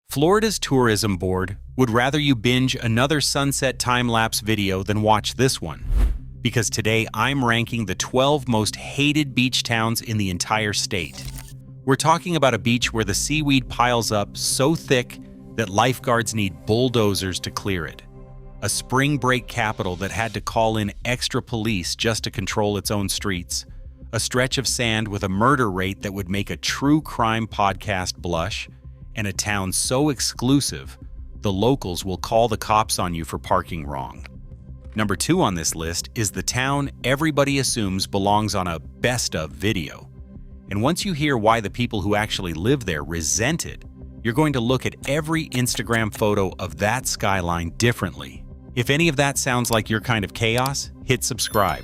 Florida's tourism board would rather you binge another sunset time-lapse video than watch this one, because today I'm ranking the 12 most hated beach towns in the entire state. We're talking about a beach where the seaweed piles up so thick that lifeguards need bulldozers to clear it. A spring break capital that had to call in extra police just to control its own streets. A stretch of sand with a murder rate that would make a true crime podcast blush. And a town so exclusive, the locals will call the cops on you for parking wrong. Number 2 on this list is the town everybody assumes belongs on a best of video. And once you hear why the people who actually live there resent it, you're going to look at every Instagram photo of that skyline differently. If any of that sounds like your kind of chaos, hit subscribe,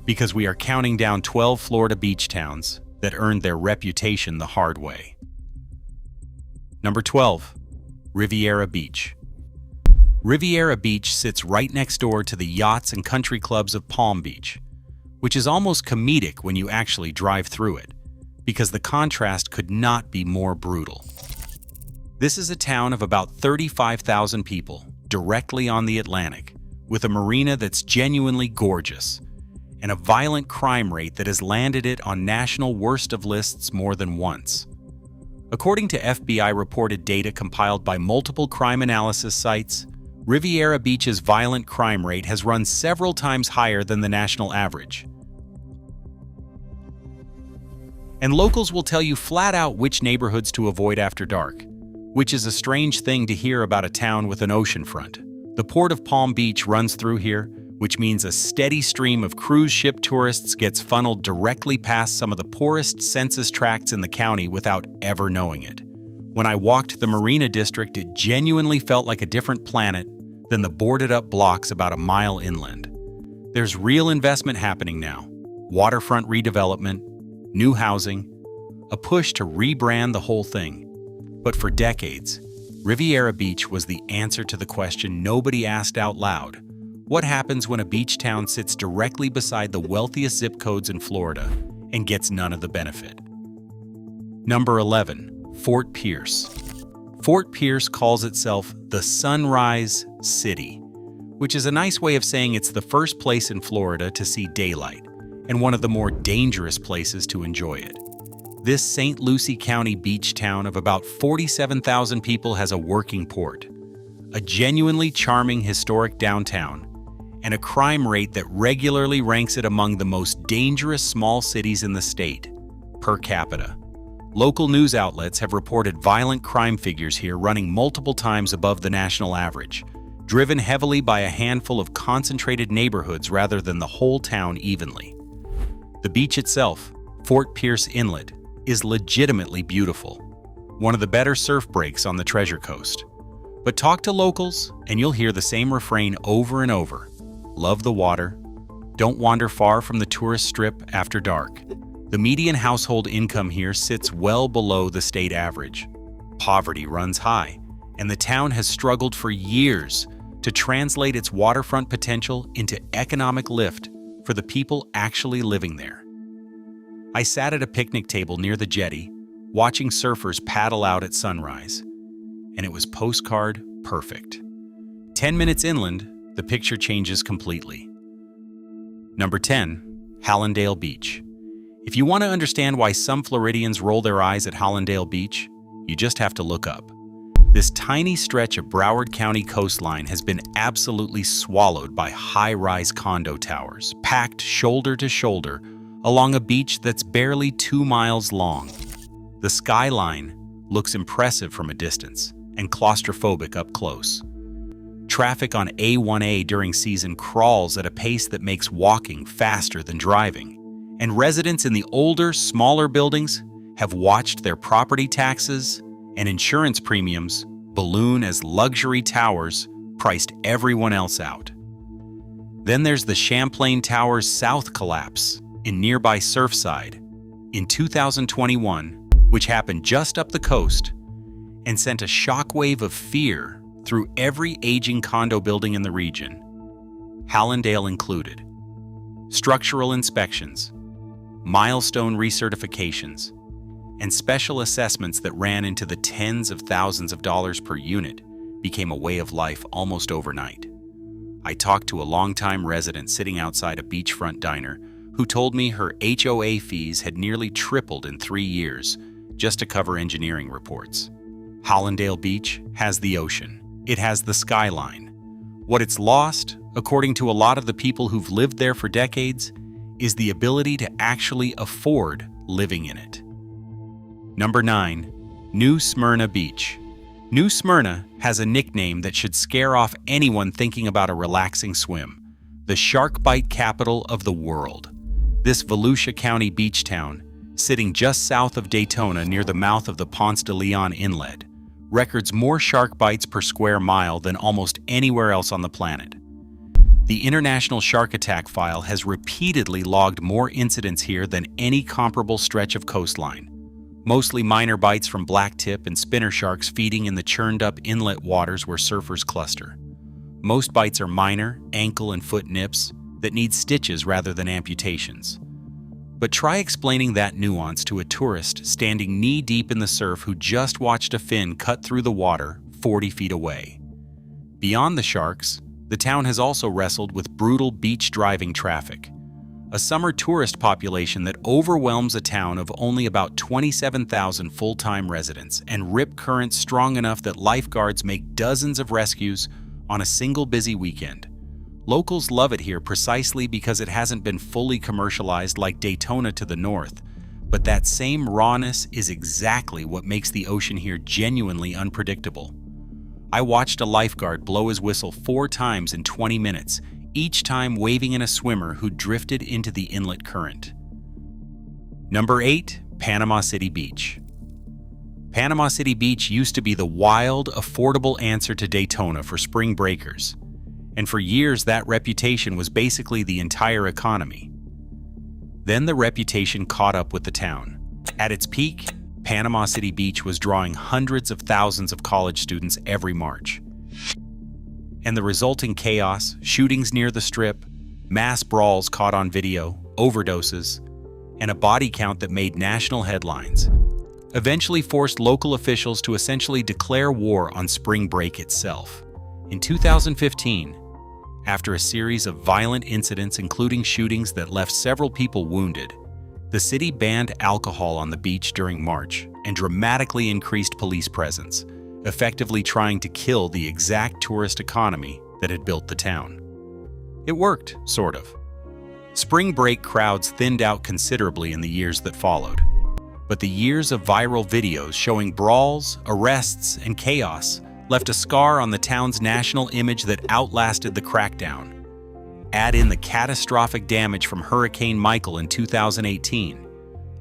because we are counting down 12 Florida beach towns that earned their reputation the hard way. Number 12, Riviera Beach. Riviera Beach sits right next door to the yachts and country clubs of Palm Beach, which is almost comedic when you actually drive through it, because the contrast could not be more brutal. This is a town of about 35,000 people, directly on the Atlantic, with a marina that's genuinely gorgeous, and a violent crime rate that has landed it on national worst of lists more than once. According to FBI-reported data compiled by multiple crime analysis sites, Riviera Beach's violent crime rate has run several times higher than the national average. And locals will tell you flat out which neighborhoods to avoid after dark, which is a strange thing to hear about a town with an oceanfront. The port of Palm Beach runs through here, which means a steady stream of cruise ship tourists gets funneled directly past some of the poorest census tracts in the county without ever knowing it. When I walked the Marina District, it genuinely felt like a different planet than the boarded-up blocks about a mile inland. There's real investment happening now. Waterfront redevelopment, new housing, a push to rebrand the whole thing. But for decades, Riviera Beach was the answer to the question nobody asked out loud. What happens when a beach town sits directly beside the wealthiest zip codes in Florida and gets none of the benefit? Number 11, Fort Pierce. Fort Pierce calls itself the Sunrise City, which is a nice way of saying it's the first place in Florida to see daylight and one of the more dangerous places to enjoy it. This St. Lucie County beach town of about 47,000 people has a working port, a genuinely charming historic downtown, and a crime rate that regularly ranks it among the most dangerous small cities in the state, per capita. Local news outlets have reported violent crime figures here running multiple times above the national average, driven heavily by a handful of concentrated neighborhoods rather than the whole town evenly. The beach itself, Fort Pierce Inlet, is legitimately beautiful, one of the better surf breaks on the Treasure Coast. But talk to locals and you'll hear the same refrain over and over. Love the water. Don't wander far from the tourist strip after dark. The median household income here sits well below the state average. Poverty runs high, and the town has struggled for years to translate its waterfront potential into economic lift for the people actually living there. I sat at a picnic table near the jetty, watching surfers paddle out at sunrise, and it was postcard perfect. 10 minutes inland, the picture changes completely. Number 10, Hallandale Beach. If you want to understand why some Floridians roll their eyes at Hallandale Beach, you just have to look up. This tiny stretch of Broward County coastline has been absolutely swallowed by high-rise condo towers, packed shoulder to shoulder along a beach that's barely 2 miles long. The skyline looks impressive from a distance and claustrophobic up close. Traffic on A1A during season crawls at a pace that makes walking faster than driving, and residents in the older, smaller buildings have watched their property taxes and insurance premiums balloon as luxury towers priced everyone else out. Then there's the Champlain Towers South collapse in nearby Surfside in 2021, which happened just up the coast and sent a shockwave of fear through every aging condo building in the region, Hallandale included. Structural inspections, milestone recertifications, and special assessments that ran into the tens of thousands of dollars per unit became a way of life almost overnight. I talked to a longtime resident sitting outside a beachfront diner who told me her HOA fees had nearly tripled in 3 years just to cover engineering reports. Hallandale Beach has the ocean. It has the skyline. What it's lost, according to a lot of the people who've lived there for decades, is the ability to actually afford living in it. Number 9. New Smyrna Beach. New Smyrna has a nickname that should scare off anyone thinking about a relaxing swim: the shark bite capital of the world. This Volusia County beach town, sitting just south of Daytona near the mouth of the Ponce de Leon Inlet, records more shark bites per square mile than almost anywhere else on the planet. The International Shark Attack File has repeatedly logged more incidents here than any comparable stretch of coastline. Mostly minor bites from blacktip and spinner sharks feeding in the churned-up inlet waters where surfers cluster. Most bites are minor, ankle and foot nips that need stitches rather than amputations. But try explaining that nuance to a tourist standing knee-deep in the surf who just watched a fin cut through the water 40 feet away. Beyond the sharks, the town has also wrestled with brutal beach driving traffic, a summer tourist population that overwhelms a town of only about 27,000 full-time residents and rip currents strong enough that lifeguards make dozens of rescues on a single busy weekend. Locals love it here precisely because it hasn't been fully commercialized like Daytona to the north, but that same rawness is exactly what makes the ocean here genuinely unpredictable. I watched a lifeguard blow his whistle 4 times in 20 minutes, each time waving in a swimmer who drifted into the inlet current. Number 8. Panama City Beach. Panama City Beach used to be the wild, affordable answer to Daytona for spring breakers, and for years that reputation was basically the entire economy. Then the reputation caught up with the town. At its peak, Panama City Beach was drawing hundreds of thousands of college students every March. And the resulting chaos, shootings near the Strip, mass brawls caught on video, overdoses, and a body count that made national headlines, eventually forced local officials to essentially declare war on spring break itself. In 2015, after a series of violent incidents including shootings that left several people wounded, the city banned alcohol on the beach during March and dramatically increased police presence, effectively trying to kill the exact tourist economy that had built the town. It worked, sort of. Spring break crowds thinned out considerably in the years that followed, but the years of viral videos showing brawls, arrests, and chaos left a scar on the town's national image that outlasted the crackdown. Add in the catastrophic damage from Hurricane Michael in 2018,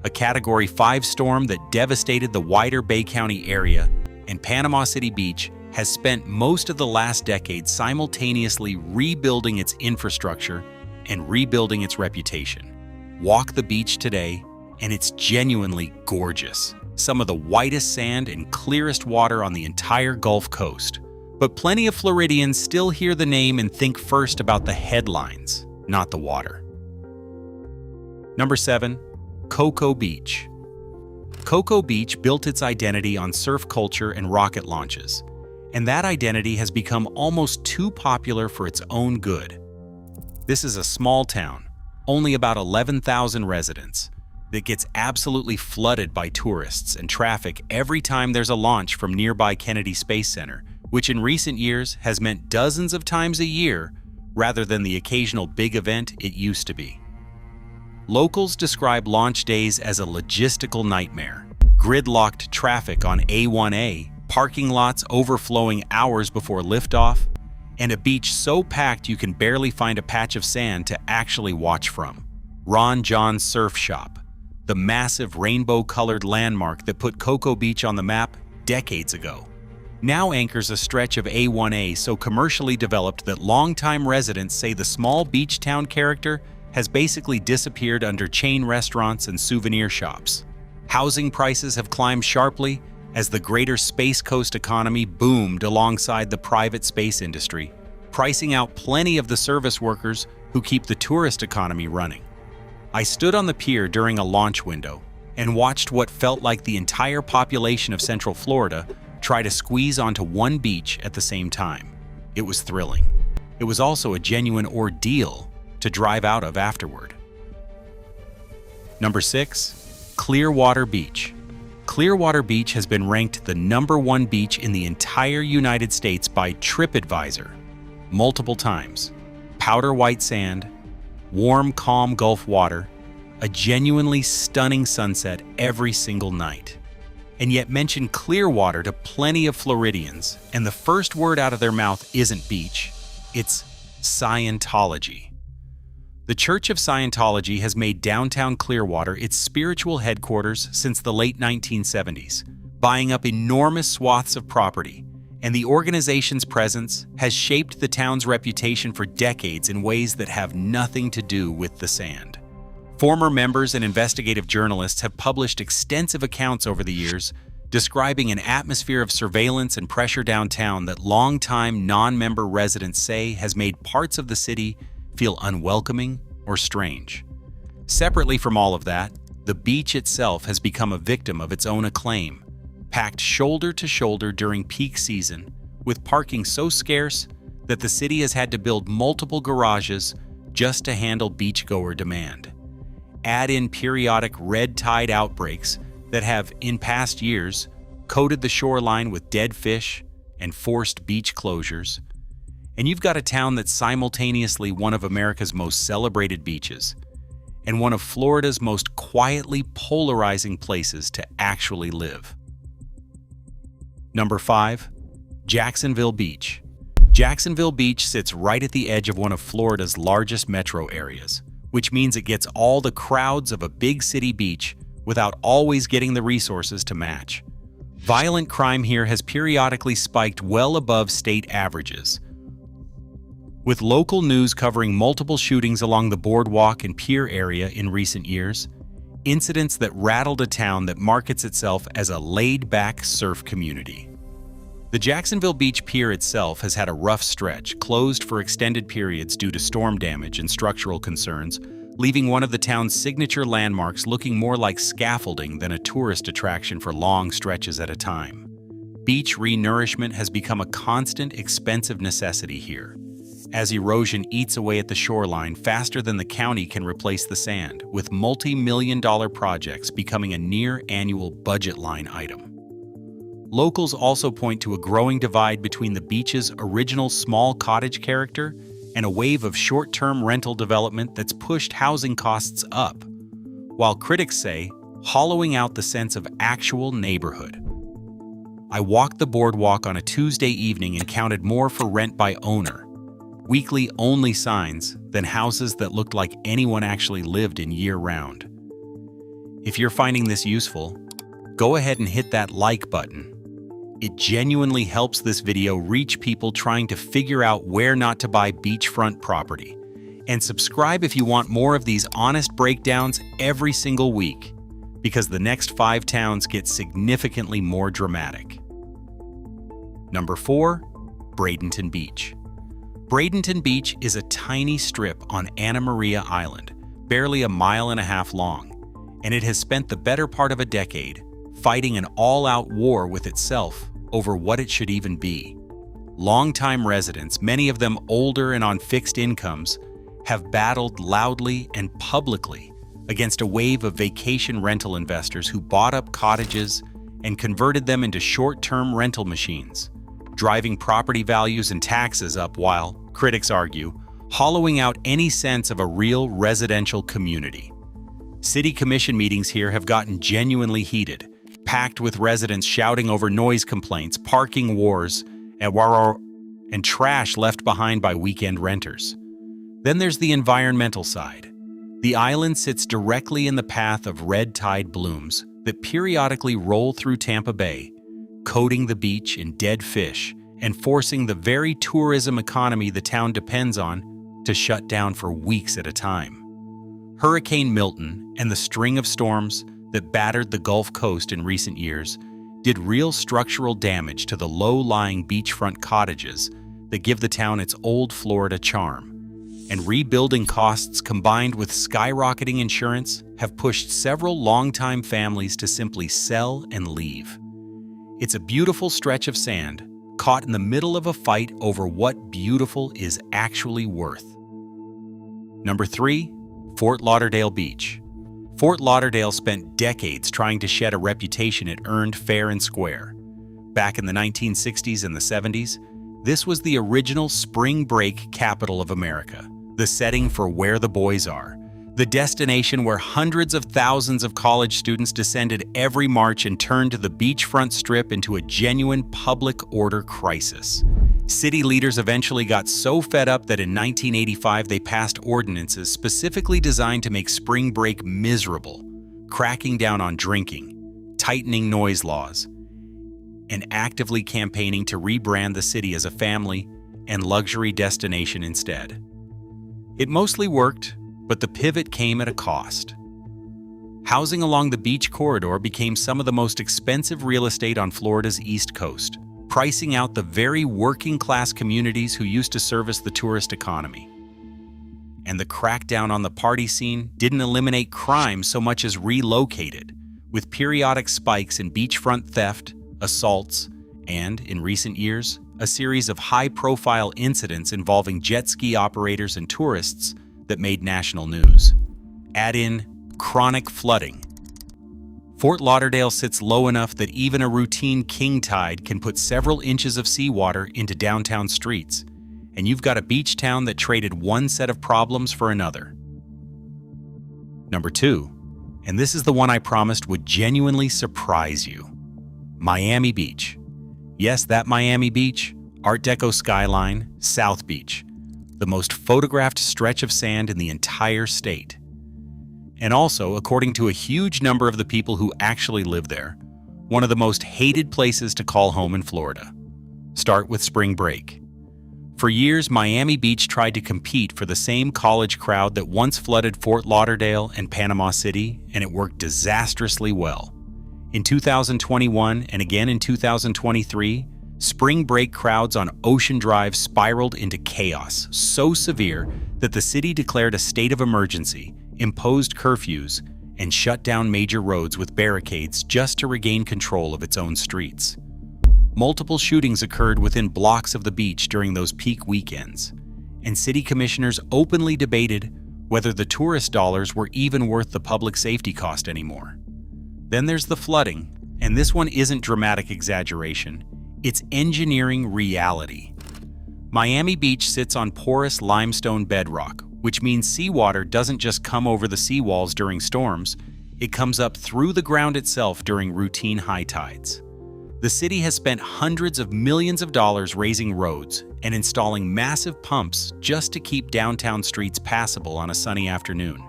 a Category 5 storm that devastated the wider Bay County area, and Panama City Beach has spent most of the last decade simultaneously rebuilding its infrastructure and rebuilding its reputation. Walk the beach today, and it's genuinely gorgeous. Some of the whitest sand and clearest water on the entire Gulf Coast. But plenty of Floridians still hear the name and think first about the headlines, not the water. Number 7. Cocoa Beach. Cocoa Beach built its identity on surf culture and rocket launches, and that identity has become almost too popular for its own good. This is a small town, only about 11,000 residents, that gets absolutely flooded by tourists and traffic every time there's a launch from nearby Kennedy Space Center, which in recent years has meant dozens of times a year rather than the occasional big event it used to be. Locals describe launch days as a logistical nightmare. Gridlocked traffic on A1A, parking lots overflowing hours before liftoff, and a beach so packed you can barely find a patch of sand to actually watch from. Ron John's Surf Shop, the massive rainbow-colored landmark that put Cocoa Beach on the map decades ago, now anchors a stretch of A1A so commercially developed that longtime residents say the small beach town character has basically disappeared under chain restaurants and souvenir shops. Housing prices have climbed sharply as the greater Space Coast economy boomed alongside the private space industry, pricing out plenty of the service workers who keep the tourist economy running. I stood on the pier during a launch window, and watched what felt like the entire population of Central Florida try to squeeze onto one beach at the same time. It was thrilling. It was also a genuine ordeal to drive out of afterward. Number 6. Clearwater Beach. Clearwater Beach has been ranked the #1 beach in the entire United States by TripAdvisor multiple times. Powder white sand, warm, calm Gulf water, a genuinely stunning sunset every single night. And yet mention Clearwater to plenty of Floridians, and the first word out of their mouth isn't beach, it's Scientology. The Church of Scientology has made downtown Clearwater its spiritual headquarters since the late 1970s, buying up enormous swaths of property, and the organization's presence has shaped the town's reputation for decades in ways that have nothing to do with the sand. Former members and investigative journalists have published extensive accounts over the years describing an atmosphere of surveillance and pressure downtown that longtime non-member residents say has made parts of the city feel unwelcoming or strange. Separately from all of that, the beach itself has become a victim of its own acclaim, packed shoulder to shoulder during peak season, with parking so scarce that the city has had to build multiple garages just to handle beachgoer demand. Add in periodic red tide outbreaks that have, in past years, coated the shoreline with dead fish and forced beach closures, and you've got a town that's simultaneously one of America's most celebrated beaches and one of Florida's most quietly polarizing places to actually live. Number 5. Jacksonville Beach. Jacksonville Beach sits right at the edge of one of Florida's largest metro areas, which means it gets all the crowds of a big city beach without always getting the resources to match. Violent crime here has periodically spiked well above state averages, with local news covering multiple shootings along the boardwalk and pier area in recent years, incidents that rattled a town that markets itself as a laid-back surf community. The Jacksonville Beach Pier itself has had a rough stretch, closed for extended periods due to storm damage and structural concerns, leaving one of the town's signature landmarks looking more like scaffolding than a tourist attraction for long stretches at a time. Beach renourishment has become a constant, expensive necessity here, as erosion eats away at the shoreline faster than the county can replace the sand, with multi-million-dollar projects becoming a near-annual budget line item. Locals also point to a growing divide between the beach's original small cottage character and a wave of short-term rental development that's pushed housing costs up, while critics say, hollowing out the sense of actual neighborhood. I walked the boardwalk on a Tuesday evening and counted more for rent by owner, weekly-only signs than houses that looked like anyone actually lived in year-round. If you're finding this useful, go ahead and hit that like button. It genuinely helps this video reach people trying to figure out where not to buy beachfront property. And subscribe if you want more of these honest breakdowns every single week, because the next 5 towns get significantly more dramatic. Number 4. Bradenton Beach. Bradenton Beach is a tiny strip on Anna Maria Island, barely a mile and a half long, and it has spent the better part of a decade fighting an all-out war with itself over what it should even be. Longtime residents, many of them older and on fixed incomes, have battled loudly and publicly against a wave of vacation rental investors who bought up cottages and converted them into short-term rental machines, driving property values and taxes up while, critics argue, hollowing out any sense of a real residential community. City commission meetings here have gotten genuinely heated, packed with residents shouting over noise complaints, parking wars, and trash left behind by weekend renters. Then there's the environmental side. The island sits directly in the path of red tide blooms that periodically roll through Tampa Bay, coating the beach in dead fish and forcing the very tourism economy the town depends on to shut down for weeks at a time. Hurricane Milton and the string of storms that battered the Gulf Coast in recent years did real structural damage to the low-lying beachfront cottages that give the town its old Florida charm. and rebuilding costs combined with skyrocketing insurance have pushed several longtime families to simply sell and leave. It's a beautiful stretch of sand, caught in the middle of a fight over what beautiful is actually worth. Number 3, Fort Lauderdale Beach. Fort Lauderdale spent decades trying to shed a reputation it earned fair and square. Back in the 1960s and the 70s, this was the original spring break capital of America, the setting for where the boys are, the destination where hundreds of thousands of college students descended every March and turned the beachfront strip into a genuine public order crisis. City leaders eventually got so fed up that in 1985 they passed ordinances specifically designed to make spring break miserable, cracking down on drinking, tightening noise laws, and actively campaigning to rebrand the city as a family and luxury destination instead. It mostly worked, but the pivot came at a cost. Housing along the beach corridor became some of the most expensive real estate on Florida's East Coast, pricing out the very working-class communities who used to service the tourist economy. And the crackdown on the party scene didn't eliminate crime so much as relocate it, with periodic spikes in beachfront theft, assaults, and, in recent years, a series of high-profile incidents involving jet ski operators and tourists that made national news. Add in chronic flooding. Fort Lauderdale sits low enough that even a routine king tide can put several inches of seawater into downtown streets, and you've got a beach town that traded one set of problems for another. Number 2, and this is the one I promised would genuinely surprise you. Miami Beach. Yes, that Miami Beach, Art Deco skyline, South Beach, the most photographed stretch of sand in the entire state. And also, according to a huge number of the people who actually live there, one of the most hated places to call home in Florida. Start with spring break. For years, Miami Beach tried to compete for the same college crowd that once flooded Fort Lauderdale and Panama City, and it worked disastrously well. In 2021 and again in 2023, spring break crowds on Ocean Drive spiraled into chaos so severe that the city declared a state of emergency, imposed curfews, and shut down major roads with barricades just to regain control of its own streets. Multiple shootings occurred within blocks of the beach during those peak weekends, and city commissioners openly debated whether the tourist dollars were even worth the public safety cost anymore. Then there's the flooding, and this one isn't dramatic exaggeration. It's engineering reality. Miami Beach sits on porous limestone bedrock, which means seawater doesn't just come over the seawalls during storms, it comes up through the ground itself during routine high tides. The city has spent hundreds of millions of dollars raising roads and installing massive pumps just to keep downtown streets passable on a sunny afternoon.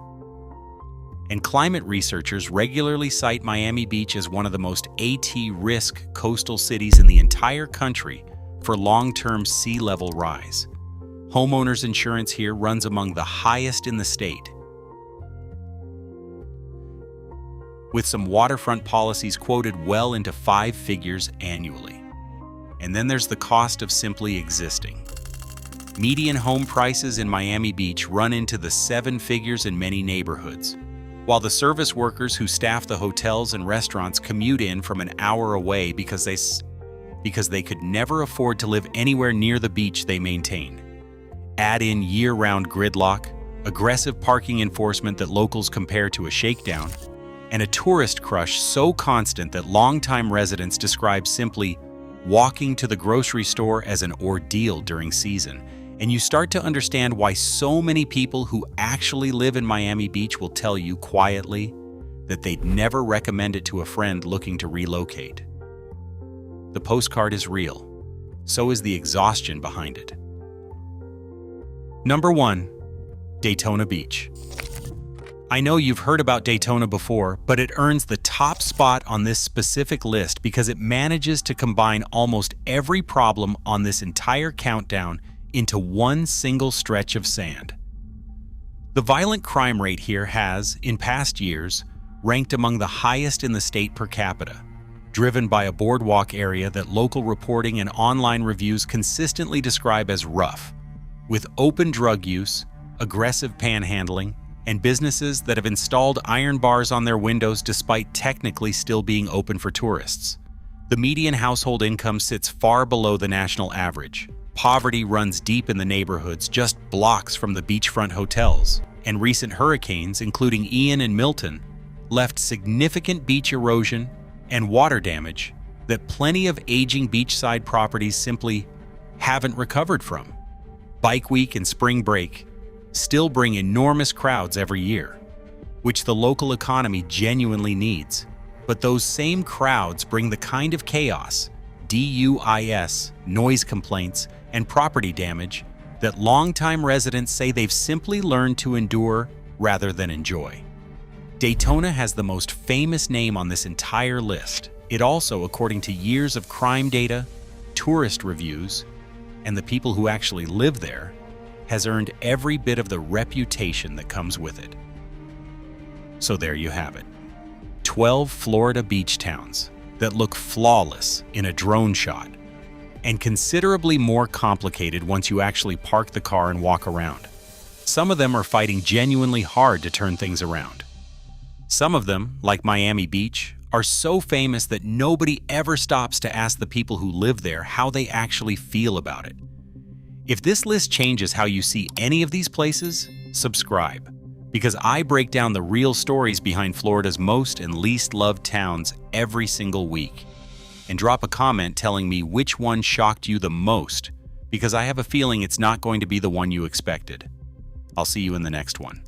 And climate researchers regularly cite Miami Beach as one of the most at-risk coastal cities in the entire country for long-term sea level rise. Homeowners insurance here runs among the highest in the state, with some waterfront policies quoted well into 5 figures annually. And then there's the cost of simply existing. Median home prices in Miami Beach run into the 7 figures in many neighborhoods, while the service workers who staff the hotels and restaurants commute in from an hour away because they could never afford to live anywhere near the beach they maintain. Add in year-round gridlock, aggressive parking enforcement that locals compare to a shakedown, and a tourist crush so constant that longtime residents describe simply walking to the grocery store as an ordeal during season. And you start to understand why so many people who actually live in Miami Beach will tell you quietly that they'd never recommend it to a friend looking to relocate. The postcard is real. So is the exhaustion behind it. Number 1, Daytona Beach. I know you've heard about Daytona before, but it earns the top spot on this specific list because it manages to combine almost every problem on this entire countdown into one single stretch of sand. The violent crime rate here has, in past years, ranked among the highest in the state per capita, driven by a boardwalk area that local reporting and online reviews consistently describe as rough, with open drug use, aggressive panhandling, and businesses that have installed iron bars on their windows despite technically still being open for tourists. The median household income sits far below the national average. Poverty runs deep in the neighborhoods just blocks from the beachfront hotels, and recent hurricanes, including Ian and Milton, left significant beach erosion and water damage that plenty of aging beachside properties simply haven't recovered from. Bike Week and spring break still bring enormous crowds every year, which the local economy genuinely needs. But those same crowds bring the kind of chaos, DUIs, noise complaints, and property damage that longtime residents say they've simply learned to endure rather than enjoy. Daytona has the most famous name on this entire list. It also, according to years of crime data, tourist reviews, and the people who actually live there, has earned every bit of the reputation that comes with it. So there you have it. 12 Florida beach towns that look flawless in a drone shot, and considerably more complicated once you actually park the car and walk around. Some of them are fighting genuinely hard to turn things around. Some of them, like Miami Beach, are so famous that nobody ever stops to ask the people who live there how they actually feel about it. If this list changes how you see any of these places, subscribe, because I break down the real stories behind Florida's most and least loved towns every single week. And drop a comment telling me which one shocked you the most, because I have a feeling it's not going to be the one you expected. I'll see you in the next one.